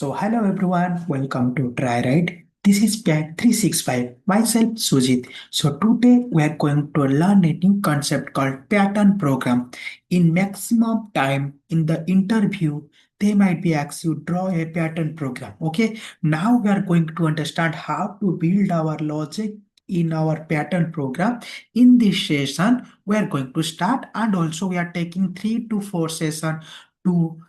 So hello everyone, welcome to TryWrite. This is Pack 365, myself Sujit. So today we are going to learn a new concept called pattern program. In maximum time in the interview, they might be asked you draw a pattern program. Okay, now we are going to understand how to build our logic in our pattern program. In this session, we are going to start and also we are taking 3 to 4 sessions to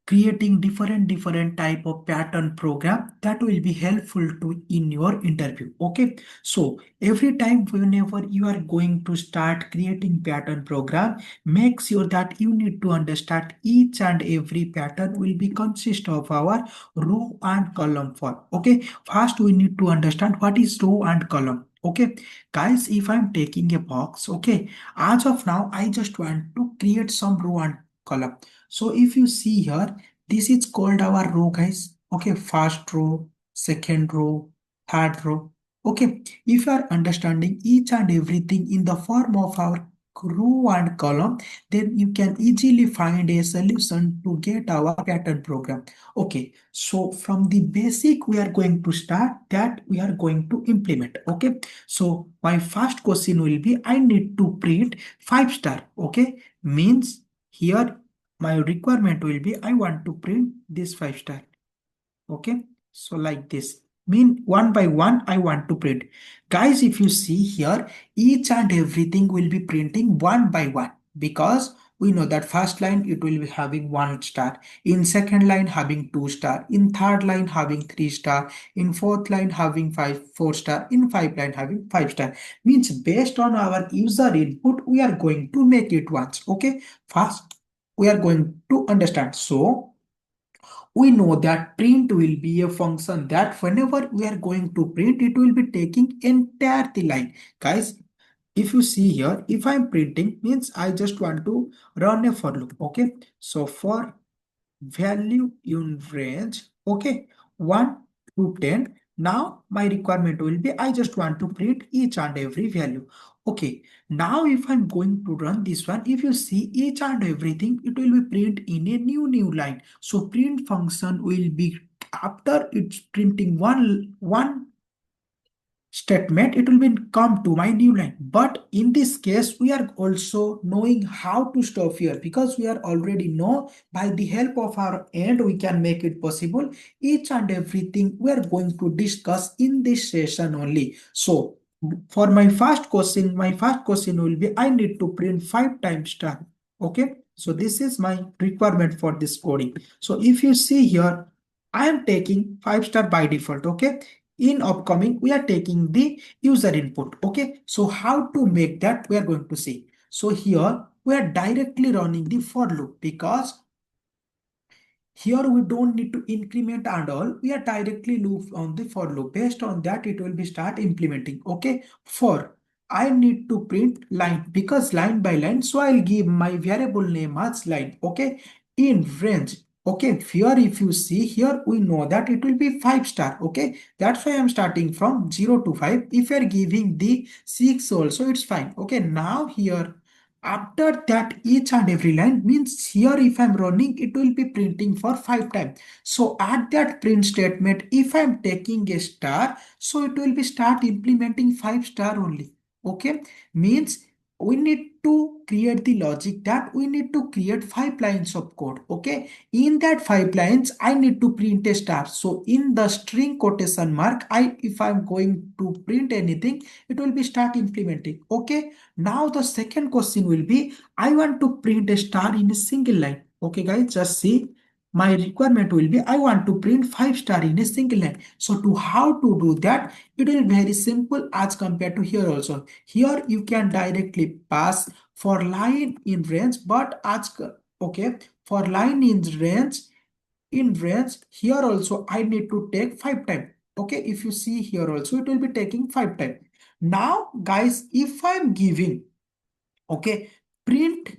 creating different type of pattern program that will be helpful to in your interview. Okay, so every time whenever you are going to start creating pattern program, make sure that you need to understand each and every pattern will be consist of our row and column form. Okay, first we need to understand what is row and column. Okay, guys, if I'm taking a box, okay, as of now I just want to create some row and column. So if you see here, this is called our row, guys. Okay, first row, second row, third row. Okay, if you are understanding each and everything in the form of our row and column, then you can easily find a solution to get our pattern program. Okay, so from the basic, we are going to start that we are going to implement. Okay, so my first question will be I need to print 5 star. Okay, means here my requirement will be I want to print this 5 star. Okay, so like this mean one by one I want to print. Guys, if you see here, each and everything will be printing one by one because we know that first line it will be having 1 star, in second line having 2 star, in third line having 3 star, in fourth line having 4 star, in fifth line having 5 star. Means based on our user input we are going to make it once. Okay, first we are going to understand. So we know that print will be a function that whenever we are going to print, it will be taking entire the line. Guys, if you see here, if I'm printing, means I just want to run a for loop. Okay, so for value in range, okay, 1 to 10. Now my requirement will be I just want to print each and every value. Okay, now if I'm going to run this one, if you see each and everything, it will be print in a new line. So print function will be after it's printing one statement, it will be come to my new line. But in this case we are also knowing how to stop here because we are already know by the help of our end we can make it possible. Each and everything we are going to discuss in this session only. So for my first question will be I need to print 5 times star. Okay, so this is my requirement for this coding. So if you see here, I am taking 5 star by default. Okay, in upcoming we are taking the user input. Okay, so how to make that we are going to see. So here we are directly running the for loop because here we don't need to increment and all, we are directly loop on the for loop. Based on that it will be start implementing. Okay, for I need to print line because line by line, so I'll give my variable name as line. Okay, in range. Okay, here if you see here, we know that it will be 5 star. Okay, that's why I'm starting from 0 to 5. If you're giving the 6 also, it's fine. Okay, now here after that each and every line means here if I'm running it will be printing for 5 times. So at that print statement if I'm taking a star, so it will be start implementing 5 star only. Okay, means we need to create the logic that we need to create 5 lines of code. Okay, in that 5 lines I need to print a star. So in the string quotation mark, I if I'm going to print anything, it will be start implementing. Okay, now the second question will be I want to print a star in a single line. Okay guys, just see, my requirement will be I want to print 5 star in a single line. So to how to do that, it will be very simple as compared to here also. Here you can directly pass for line in range, but ask okay, for line in range here also I need to take 5 times. Okay, if you see here also it will be taking 5 times. Now guys, if I'm giving okay print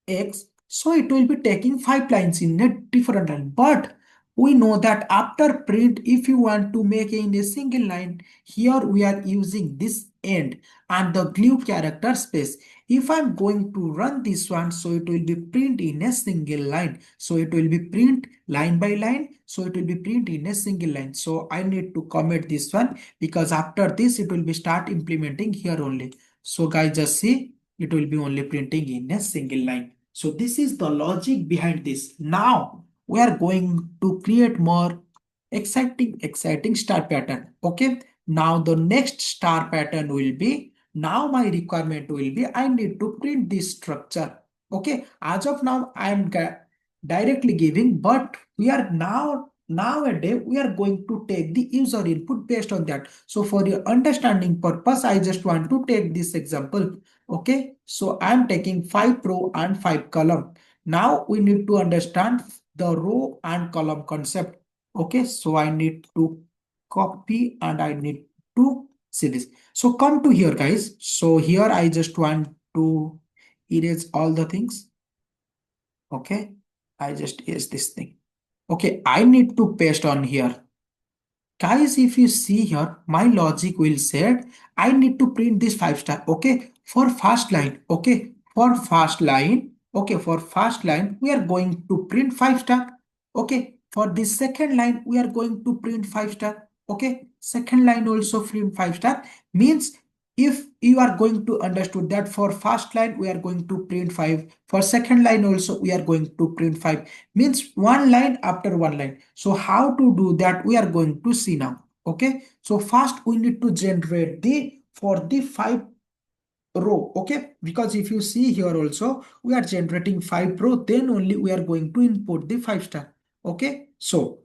x, so it will be taking 5 lines in a different line. But we know that after print, if you want to make in a single line, here we are using this end and the glue character space. If I'm going to run this one, so it will be print in a single line. So it will be print line by line. So it will be print in a single line. So I need to comment this one because after this, it will be start implementing here only. So guys, just see, it will be only printing in a single line. So this is the logic behind this. Now we are going to create more exciting star pattern. Okay, now the next star pattern will be, now my requirement will be, I need to print this structure. Okay, as of now I am directly giving, but we are nowadays we are going to take the user input based on that. So for your understanding purpose, I just want to take this example. Okay, so I am taking 5 row and 5 column. Now we need to understand the row and column concept. Okay, so I need to copy and I need to see this. So come to here, guys. So here I just want to erase all the things. Okay, I just erase this thing. Okay, I need to paste on here. Guys, if you see here, my logic will say I need to print this 5 star. Okay, for first line. Okay, for first line. Okay, for first line, we are going to print 5 star. Okay, for this second line, we are going to print 5 star. Okay, second line also print 5 star. Means if you are going to understood that for first line, we are going to print 5. For second line also, we are going to print 5, means one line after one line. So how to do that, we are going to see now. Okay, so first we need to generate the for the 5 row. Okay, because if you see here also we are generating 5 row, then only we are going to input the 5 star. Okay, so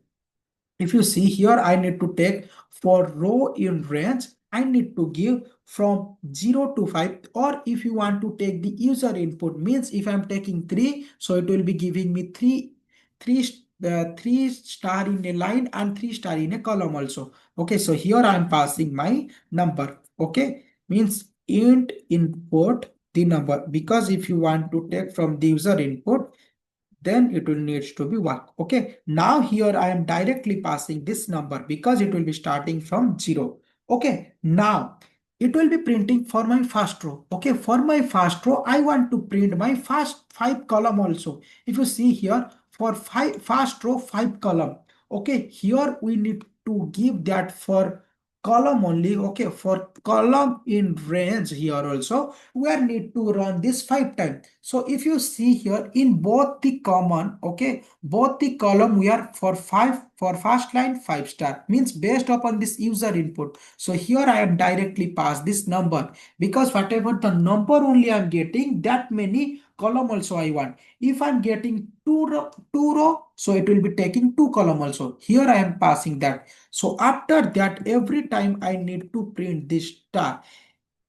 if you see here, I need to take for row in range, I need to give from 0 to 5, or if you want to take the user input, means if I'm taking 3, so it will be giving me 3 star in a line and 3 star in a column also. Okay, so here I'm passing my number. Okay, means int input the number, because if you want to take from the user input, then it will needs to be 1. Okay, now here I am directly passing this number because it will be starting from 0. Okay, now it will be printing for my first row. Okay, for my first row I want to print my first 5 column also. If you see here, for first row 5 column. Okay, here we need to give that for column only. Okay, for column in range, here also we are need to run this 5 times. So if you see here in both the common, okay, both the column we are for 5, for first line 5 star, means based upon this user input. So here I am directly pass this number, because whatever the number only I am getting, that many column also I want. If I'm getting two row, so it will be taking 2 column also. Here I am passing that. So after that, every time I need to print this star.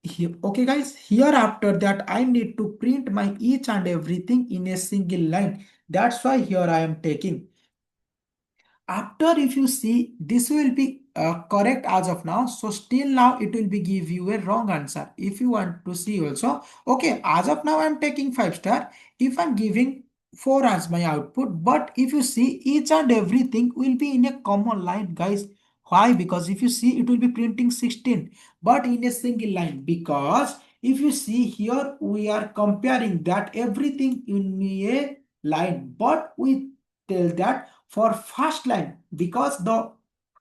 Here, okay guys, here after that I need to print my each and everything in a single line. That's why here I am taking. After, if you see, this will be correct as of now. So still now it will be give you a wrong answer. If you want to see also, okay, as of now I'm taking 5 star. If I'm giving 4 as my output, but if you see, each and everything will be in a common line, guys. Why? Because if you see, it will be printing 16, but in a single line. Because if you see here, we are comparing that everything in a line, but we tell that for first line, because the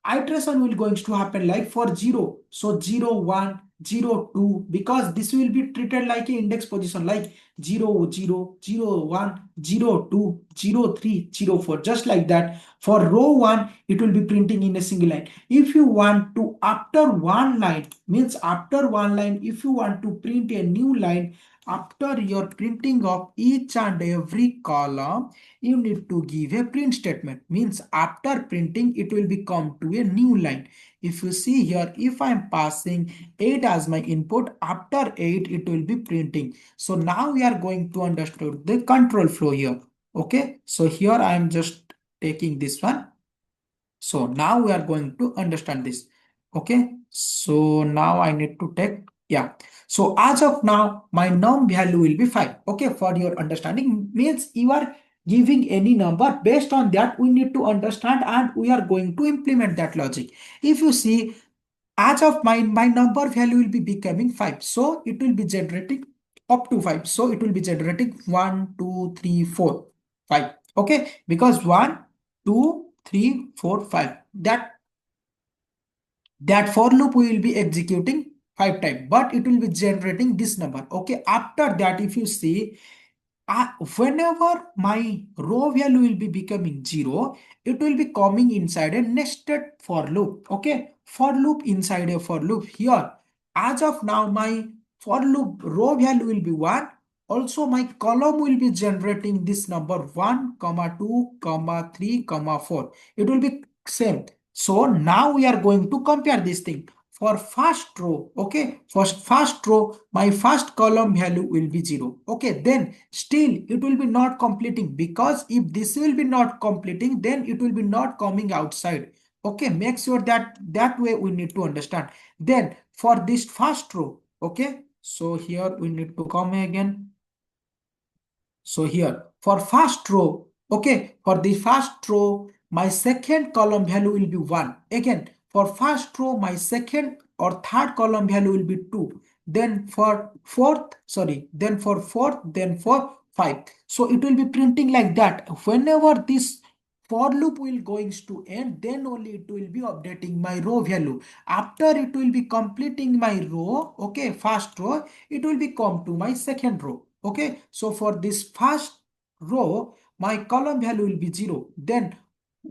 iteration will going to happen like for 0, so 0 1 0 2, because this will be treated like a index position, like 0 0 0 1 0 2 0 3 0 4, just like that. For row 1 it will be printing in a single line. If you want to, after one line, means after one line, if you want to print a new line after your printing of each and every column, you need to give a print statement. Means after printing, it will become to a new line. If you see here, if I am passing 8 as my input, after 8 it will be printing. So now we are going to understand the control flow here. Okay, so here I am just taking this one. So now we are going to understand this. Okay, so now I need to take, yeah. So as of now, my num value will be 5. Okay, for your understanding, means you are giving any number. Based on that, we need to understand and we are going to implement that logic. If you see, as of my number value will be becoming 5, so it will be generating up to 5, so it will be generating 1 2 3 4 5. Okay, because 1 2 3 4 5, that for loop we will be executing 5 times, but it will be generating this number. Okay, after that, if you see, whenever my row value will be becoming 0, it will be coming inside a nested for loop. Okay, for loop inside a for loop. Here, as of now, my for loop row value will be 1. Also, my column will be generating this number 1 comma 2 comma 3 comma 4. It will be same. So now we are going to compare this thing. For first row, okay, first row, my first column value will be 0. Okay, then still it will be not completing, because if this will be not completing, then it will be not coming outside. Okay, make sure that way we need to understand. Then for this first row, okay, so here we need to come again. So here for first row, okay, for the first row, my second column value will be 1. Again, for first row, my second or third column value will be 2. Then for fourth, then for fourth, then for 5. So it will be printing like that. Whenever this for loop will going to end, then only it will be updating my row value. After it will be completing my row, okay, first row, it will be come to my second row. Okay, so for this first row, my column value will be 0. Then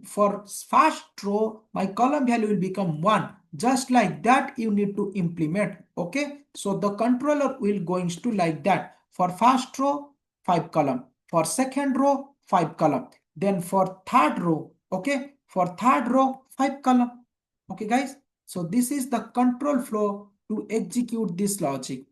for first row, my column value will become 1. Just like that, you need to implement. Okay, so the controller will going to like that. For first row, 5 column. For second row, 5 column. Then for third row, okay, for third row, 5 column. Okay, guys, so this is the control flow to execute this logic.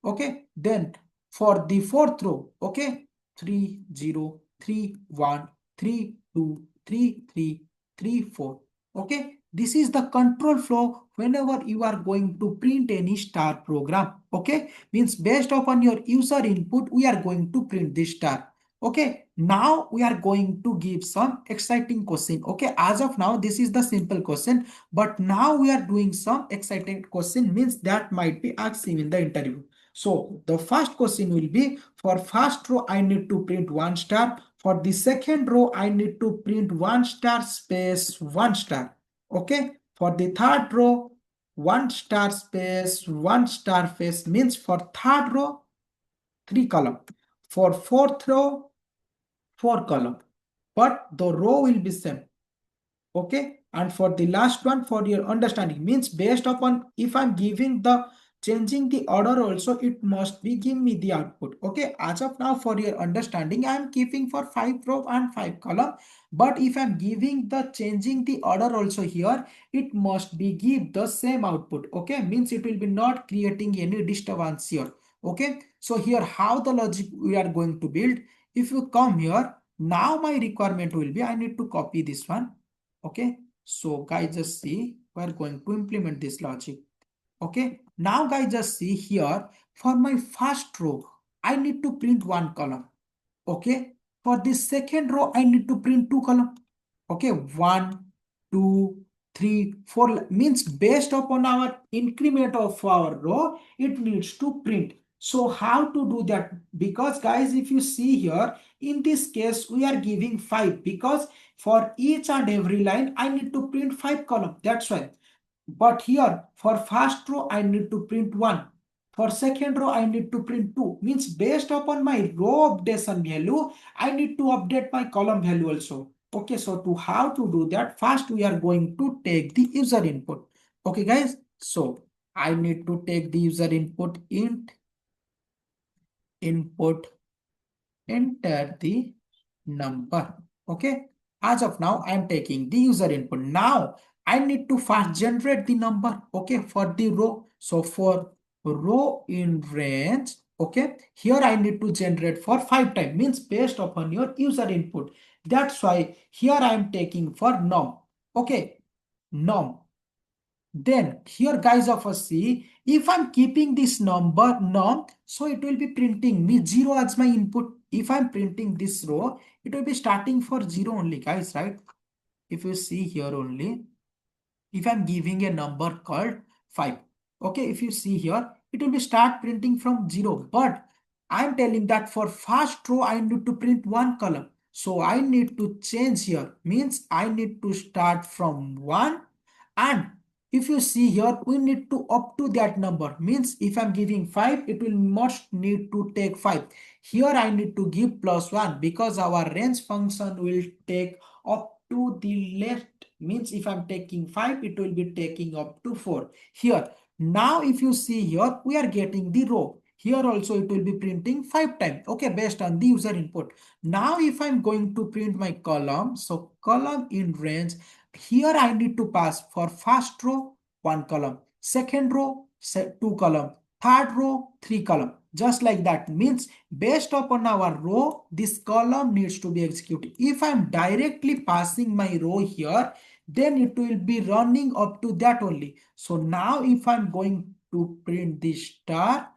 Okay, then for the fourth row, okay, 3 0 3 1 3 2 3 3 3 4. Okay, this is the control flow whenever you are going to print any star program. Okay, means based upon your user input, we are going to print this star. Okay, now we are going to give some exciting question. Okay, as of now, this is the simple question, but now we are doing some exciting question, means that might be asked in the interview. So the first question will be, for first row, I need to print 1 star. For the second row, I need to print 1 star space 1 star. Okay. For the third row, 1 star space 1 star face, means for third row, 3 column. For fourth row, 4 column. But the row will be same. Okay, and for the last one, for your understanding, means based upon if I'm giving the changing the order also, it must be give me the output. Okay, as of now, for your understanding, I'm keeping for 5 row and 5 column, but if I'm giving the changing the order also here, it must be give the same output. Okay, means it will be not creating any disturbance here. Okay, so here how the logic we are going to build. If you come here, now my requirement will be, I need to copy this one. Okay, so guys, just see, we're going to implement this logic. Okay, now guys, just see here, for my first row, I need to print 1 column. Okay, for the second row, I need to print 2 column. Okay, 1 2 3 4, means based upon our increment of our row, it needs to print. So how to do that? Because guys, if you see here, in this case, we are giving 5, because for each and every line, I need to print 5 column. That's why. But here, for first row, I need to print 1. For second row, I need to print 2. Means based upon my row updation value, I need to update my column value also. Okay, so to how to do that, first we are going to take the user input. Okay, guys. So I need to take the user input, int input, enter the number. Okay, as of now, I am taking the user input. Now I need to first generate the number. Okay, for the row. So for row in range, okay, here I need to generate for 5 times, means based upon your user input. That's why here I am taking for num. Okay, num. Then here guys of us see, if I'm keeping this number num, so it will be printing me 0 as my input. If I'm printing this row, it will be starting for 0 only guys, right? If you see here only, if I'm giving a number called 5, okay, if you see here, it will be start printing from 0. But I'm telling that for first row, I need to print one column. So I need to change here. Means I need to start from 1. And if you see here, we need to up to that number. Means if I'm giving 5, it will must need to take 5. Here I need to give plus 1 because our range function will take up to the left. Means if I'm taking 5, it will be taking up to 4. Here, now if you see here, we are getting the row. Here also it will be printing 5 times. Okay, based on the user input. Now if I'm going to print my column, so column in range, here I need to pass for first row, 1 column. Second row, 2 column. Third row, 3 column. Just like that. Means based upon our row, this column needs to be executed. If I'm directly passing my row here, then it will be running up to that only. So now if I'm going to print this star,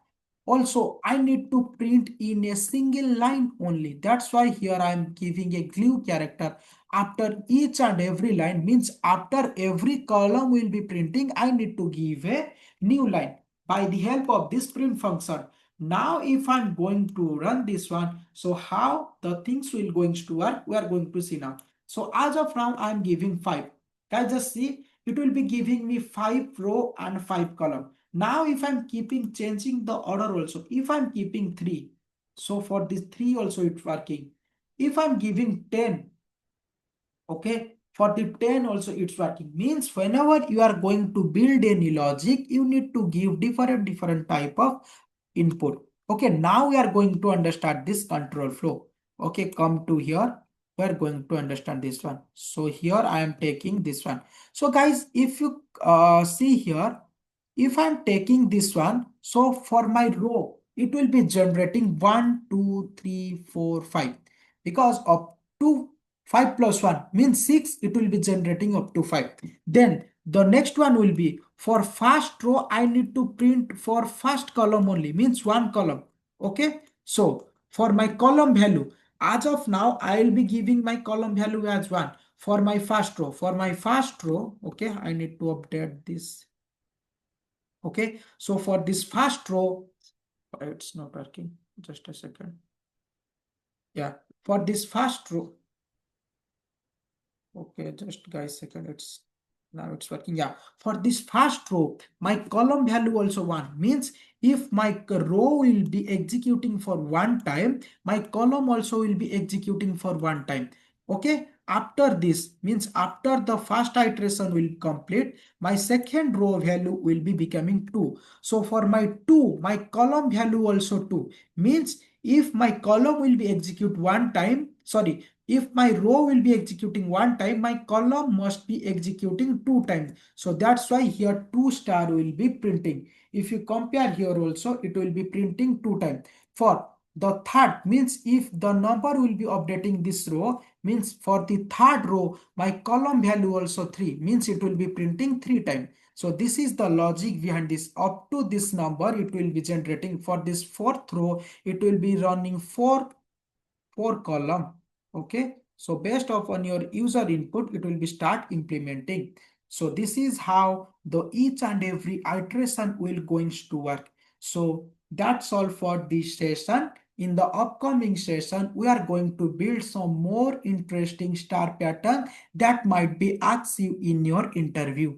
also I need to print in a single line only. That's why here I'm giving a glue character after each and every line. Means after every column will be printing, I need to give a new line by the help of this print function. Now if I'm going to run this one, so how the things will going to work, we are going to see now. So as of now, I'm giving 5. Guys, just see, it will be giving me 5 row and 5 column. Now if I'm keeping changing the order also, if I'm keeping 3, so for this 3 also it's working. If I'm giving 10, okay, for the 10 also it's working. Means whenever you are going to build any logic, you need to give different type of input. Okay, now we are going to understand this control flow. Okay, come to here, we are going to understand this one. So here I am taking this one. So guys, if you see here, if I'm taking this one, so for my row, it will be generating 1, 2, 3, 4, 5. Because up to 5 plus 1 means 6, it will be generating up to 5. Then the next one will be for first row, I need to print for first column only, means one column. Okay, so for my column value, as of now, I will be giving my column value as 1 for my first row. For my first row, okay, I need to update this. Okay, so for this first row, it's not working. Just a second. Yeah, for this first row, okay, just guys second, it's now it's working. Yeah, for this first row, my column value also 1 means if my row will be executing for one time, my column also will be executing for one time. Okay, after this means after the first iteration will complete, my second row value will be becoming 2. So for my 2, my column value also 2 means if my column will be execute one time, sorry, if my row will be executing one time, my column must be executing 2 times. So that's why here 2 star will be printing. If you compare here also, it will be printing 2 times. For the third means if the number will be updating this row, means for the third row, my column value also 3 means it will be printing 3 times. So this is the logic behind this. Up to this number, it will be generating. For this fourth row, it will be running 4 column. Okay, so based upon your user input, it will be start implementing. So this is how the each and every iteration will going to work. So that's all for this session. In the upcoming session, we are going to build some more interesting star pattern that might be asked you in your interview.